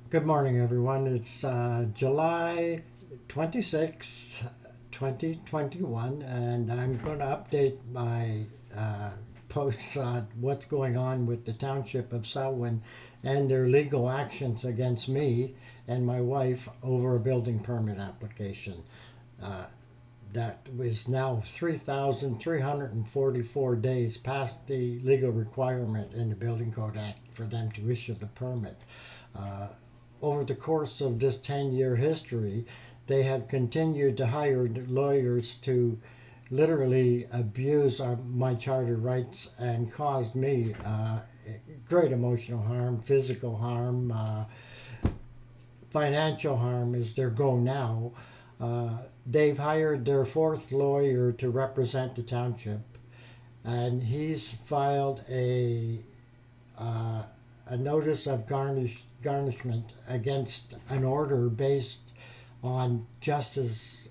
Good morning, everyone. It's July 26, 2021, and I'm going to update my posts on what's going on with the Township of Selwyn and their legal actions against me and my wife over a building permit application. That was now 3,344 days past the legal requirement in the Building Code Act for them to issue the permit. Over the course of this 10-year history, they have continued to hire lawyers to literally abuse my charter rights and caused me great emotional harm, physical harm, financial harm is their goal now. They've hired their fourth lawyer to represent the township, and he's filed a notice of garnishment against an order based on Justice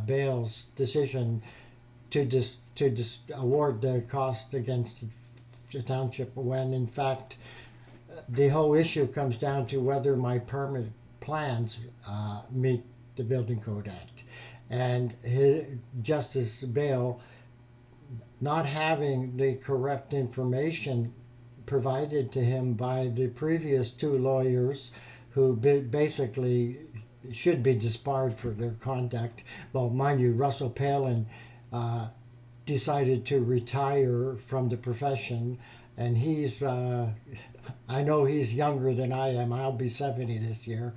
Bale's decision to award the cost against the township, when in fact the whole issue comes down to whether my permit plans meet the Building Code Act. And Justice Bale, not having the correct information provided to him by the previous two lawyers, who basically should be disbarred for their conduct. Well, mind you, Russell Palin decided to retire from the profession, and he's I know he's younger than I am. I'll be 70 this year,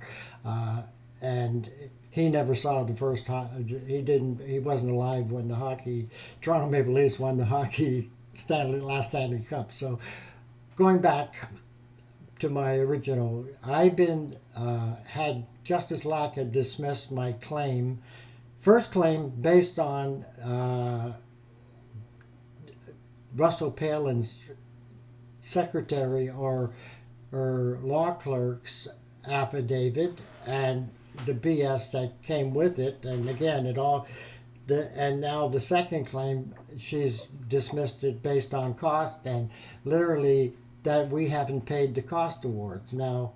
and he never saw the first. He wasn't alive when the Toronto Maple Leafs won the last Stanley Cup. So, going back to my original, I've been had Justice Lack had dismissed my first claim based on Russell Palin's secretary or law clerk's affidavit and the BS that came with it, and again and now the second claim, she's dismissed it based on cost and literally that we haven't paid the cost awards. Now,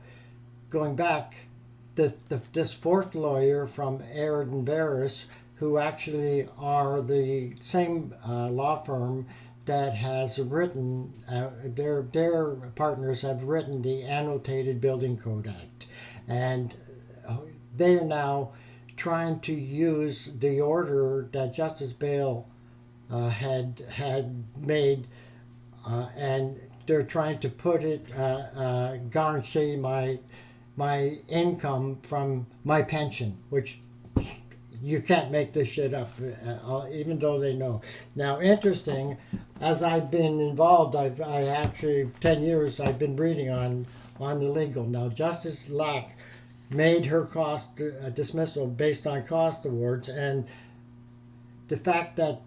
going back, this fourth lawyer from AIRD BERLIS, who actually are the same law firm that has written, their partners have written the annotated Building Code Act, and they are now trying to use the order that Justice Bale had made, and they're trying to put it garnish my income from my pension, which you can't make this shit up, even though they know. Now, interesting, as I've been involved, I actually 10 years I've been reading on the legal. Now, Justice Lack made her cost dismissal based on cost awards, and the fact that,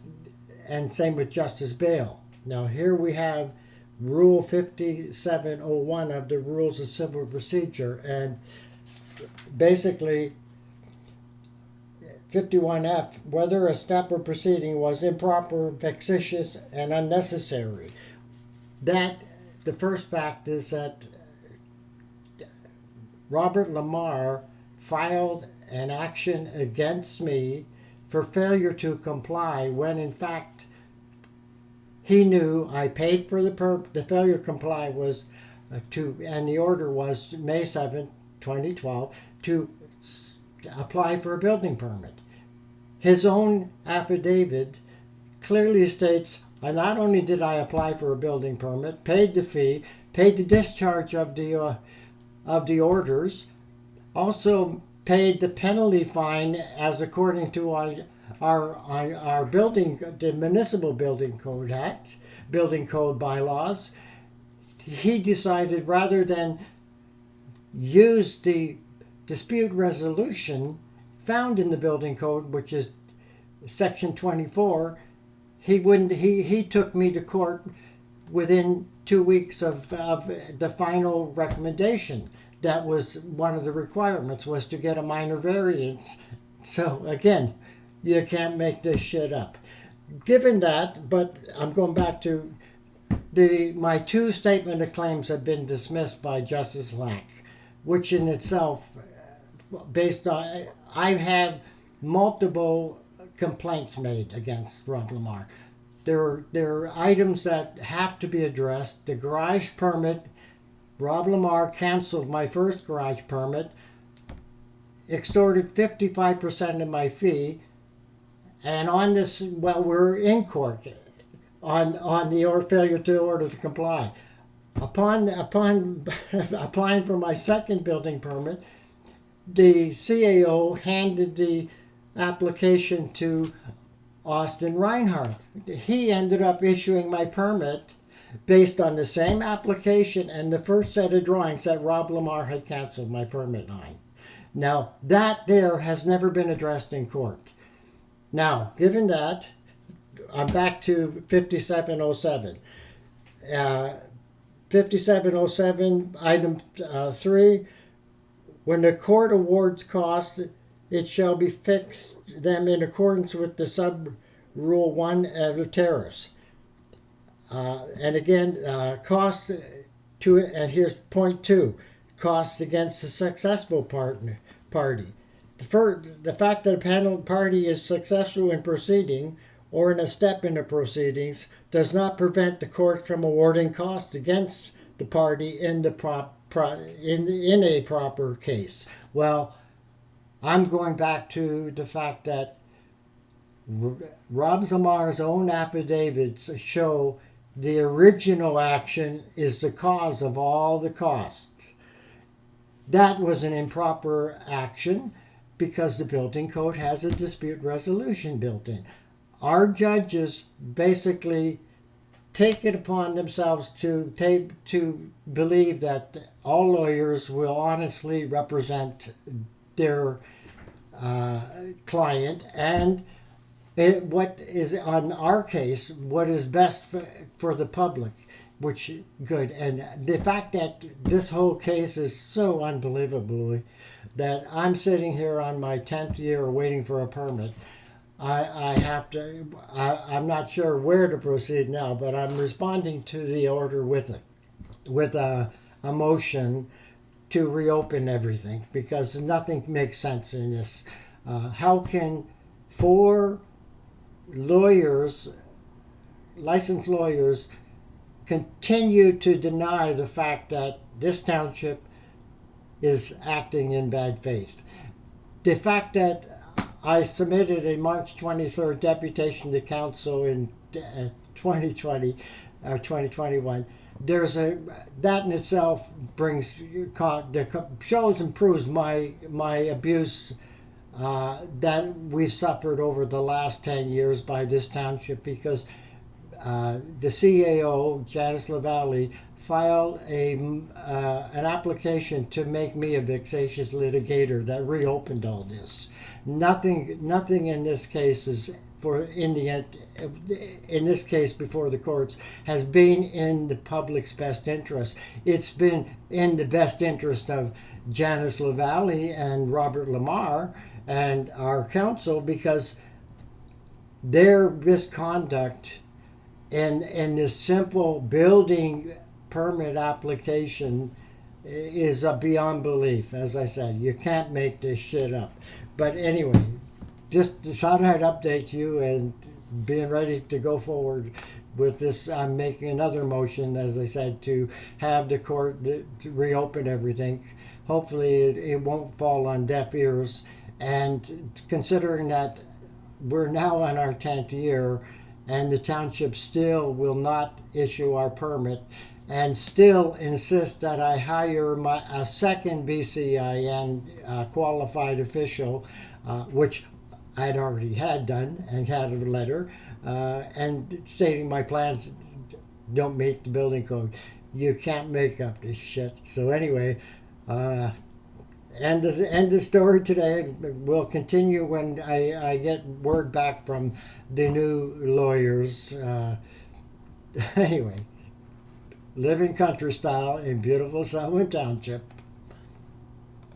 and same with Justice Bale. Now, here we have Rule 5701 of the Rules of Civil Procedure, and basically 51F, whether a step or proceeding was improper, vexatious, and unnecessary. The first fact is that Robert Lamar filed an action against me for failure to comply when in fact he knew I paid for the failure to comply was and the order was May 7th, 2012, to apply for a building permit. His own affidavit clearly states, not only did I apply for a building permit, paid the fee, paid the discharge of the orders, also paid the penalty fine as according to our the Municipal Building Code Act, Building Code bylaws. He decided rather than use the dispute resolution found in the Building Code, which is Section 24, he took me to court within 2 weeks of the final recommendation. That was one of the requirements, was to get a minor variance. So again, you can't make this shit up. Given that, but I'm going back to my two statement of claims have been dismissed by Justice Lack. which in itself, based on, I have multiple complaints made against Rob Lamar. There are items that have to be addressed. The garage permit, Rob Lamar canceled my first garage permit, extorted 55% of my fee, and on this, well, we're in court on the failure to order to comply. Upon applying for my second building permit, the CAO handed the application to Austin Reinhardt. He ended up issuing my permit based on the same application and the first set of drawings that Rob Lamar had canceled my permit on. Now, that there has never been addressed in court. Now, given that, I'm back to 5707. 5707, item 3, when the court awards costs, it shall be fixed them in accordance with the sub-rule 1 of the tariffs. And again, costs to, and here's point 2, costs against the successful party. The fact that a panel party is successful in proceeding or in a step in the proceedings does not prevent the court from awarding costs against the party in a proper case. Well, I'm going back to the fact that Rob Lamar's own affidavits show the original action is the cause of all the costs. That was an improper action because the building code has a dispute resolution built in. Our judges basically take it upon themselves to believe that all lawyers will honestly represent their client, and what is on our case, what is best for the public, which good. And the fact that this whole case is so unbelievable that I'm sitting here on my 10th year waiting for a permit. I'm not sure where to proceed now, but I'm responding to the order with a motion to reopen everything because nothing makes sense in this. How can 4 lawyers, licensed lawyers, continue to deny the fact that this township is acting in bad faith? The fact that I submitted a March 23rd deputation to council in 2020 or 2021. That in itself shows and proves my abuse that we've suffered over the last 10 years by this township because the CAO, Janice LaValle, filed an application to make me a vexatious litigator that reopened all this. Nothing in this case is in this case before the courts has been in the public's best interest. It's been in the best interest of Janice LaValle and Robert Lamar and our counsel because their misconduct in this simple building permit application is beyond belief. As I said, you can't make this shit up. But anyway, just thought I'd update you and being ready to go forward with this. I'm making another motion, as I said, to have the court to reopen everything. Hopefully it won't fall on deaf ears. And considering that we're now on our 10th year and the township still will not issue our permit and still insist that I hire a second BCIN qualified official, which I'd already had done and had a letter, and stating my plans don't meet the building code. You can't make up this shit. So anyway, end the story today. We'll continue when I get word back from the new lawyers. Anyway, living country style in beautiful Selwyn Township.